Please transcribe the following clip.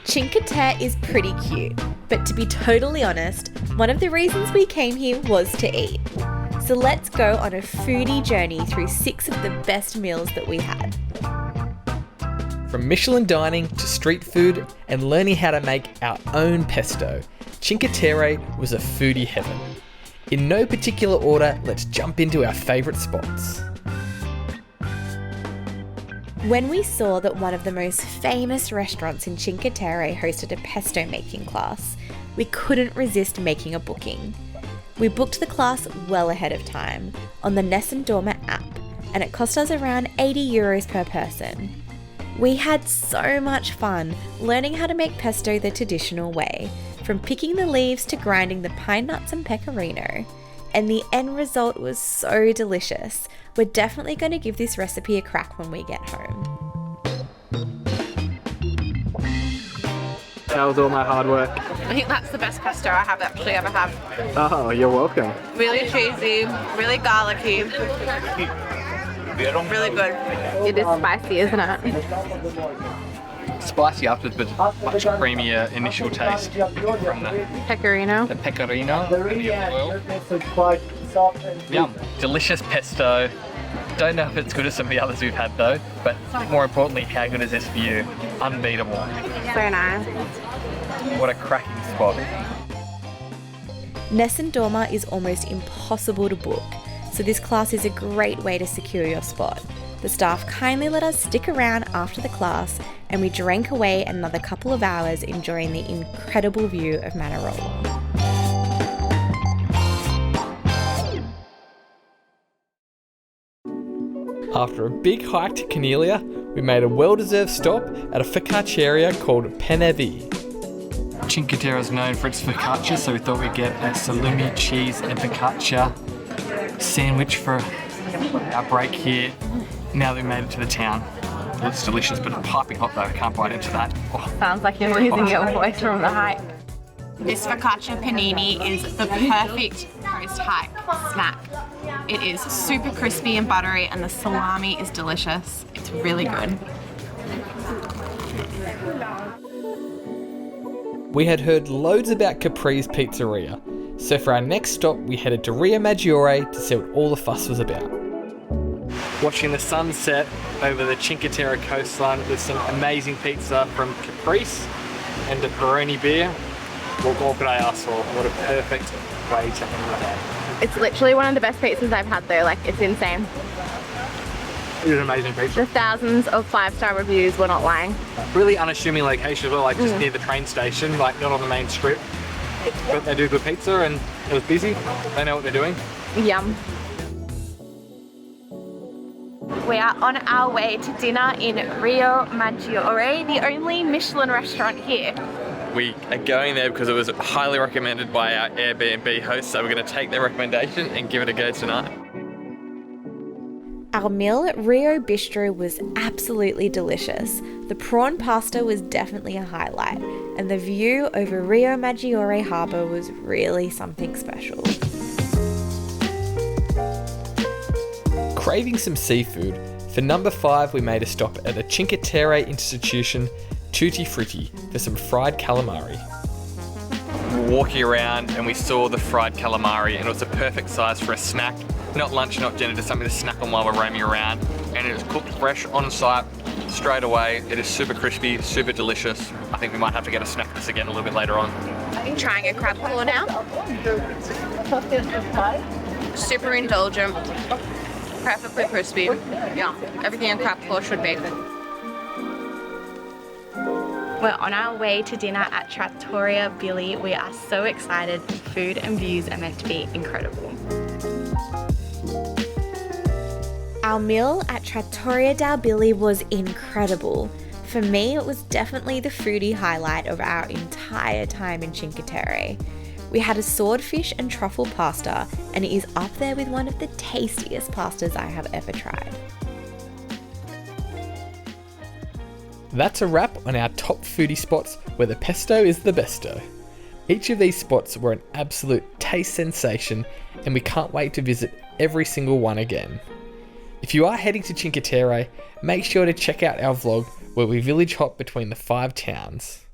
Cinque Terre is pretty cute, but to be totally honest, one of the reasons we came here was to eat. So let's go on a foodie journey through 6 of the best meals that we had. From Michelin dining to street food and learning how to make our own pesto, Cinque Terre was a foodie heaven. In no particular order, let's jump into our favourite spots. When we saw that one of the most famous restaurants in Cinque Terre hosted a pesto making class, we couldn't resist making a booking. We booked the class well ahead of time on the Nessum Dorma app, and it cost us around €80 per person. We had so much fun learning how to make pesto the traditional way, from picking the leaves to grinding the pine nuts and pecorino. And the end result was so delicious. We're definitely going to give this recipe a crack when we get home. That was all my hard work. I think that's the best pesto I have actually ever had. Oh, you're welcome. Really cheesy, really garlicky, really good. It is spicy, isn't it? Spicy afterwards, but much creamier initial taste from the Pecorino. pecorino and the oil. Yum. Delicious pesto. Don't know if it's good as some of the others we've had though, but more importantly, how good is this for you? Unbeatable. So nice. What a cracking spot. Nessum Dorma is almost impossible to book, so this class is a great way to secure your spot. The staff kindly let us stick around after the class, and we drank away another couple of hours enjoying the incredible view of Manarola. After a big hike to Cornelia, we made a well-deserved stop at a focaccia called Penevi. Cinque Terre is known for its focaccia, so we thought we'd get a salumi, cheese and focaccia sandwich for our break here. Now that we made it to the town. It looks delicious, but piping hot though, I can't bite into that. Oh. Sounds like you're losing your voice from the hike. This focaccia panini is the perfect post-hike snack. It is super crispy and buttery, and the salami is delicious. It's really good. We had heard loads about Kepris Pizzeria, so for our next stop we headed to Riomaggiore to see what all the fuss was about. Watching the sunset over the Cinque Terre coastline with some amazing pizza from Kepris and a Peroni beer. What more could I ask for? What a perfect way to end the day. It's literally one of the best pizzas I've had though, like it's insane. It was an amazing pizza. The thousands of 5-star reviews were not lying. Really unassuming location as well, like just near the train station, like not on the main strip. But they do good pizza and it was busy. They know what they're doing. Yum. We are on our way to dinner in Riomaggiore, the only Michelin restaurant here. We are going there because it was highly recommended by our Airbnb host, so we're going to take their recommendation and give it a go tonight. Our meal at Rio Bistrot was absolutely delicious. The prawn pasta was definitely a highlight, and the view over Riomaggiore harbour was really something special. Craving some seafood, for number 5 we made a stop at a Cinque Terre institution, Tutti Fritti, for some fried calamari. We were walking around and we saw the fried calamari, and it was the perfect size for a snack. Not lunch, not dinner, just something to snack on while we're roaming around. And it is cooked fresh on site, straight away. It is super crispy, super delicious. I think we might have to get a snack of this again a little bit later on. Trying a crab claw now. Super indulgent, perfectly crispy. Yeah, everything a crab claw should be. We're on our way to dinner at Trattoria Billy. We are so excited. Food and views are meant to be incredible. Our meal at Trattoria del Billy was incredible. For me, it was definitely the foodie highlight of our entire time in Cinque Terre. We had a swordfish and truffle pasta, and it is up there with one of the tastiest pastas I have ever tried. That's a wrap on our top foodie spots where the pesto is the besto. Each of these spots were an absolute taste sensation, and we can't wait to visit every single one again. If you are heading to Cinque Terre, make sure to check out our vlog where we village hop between the 5 towns.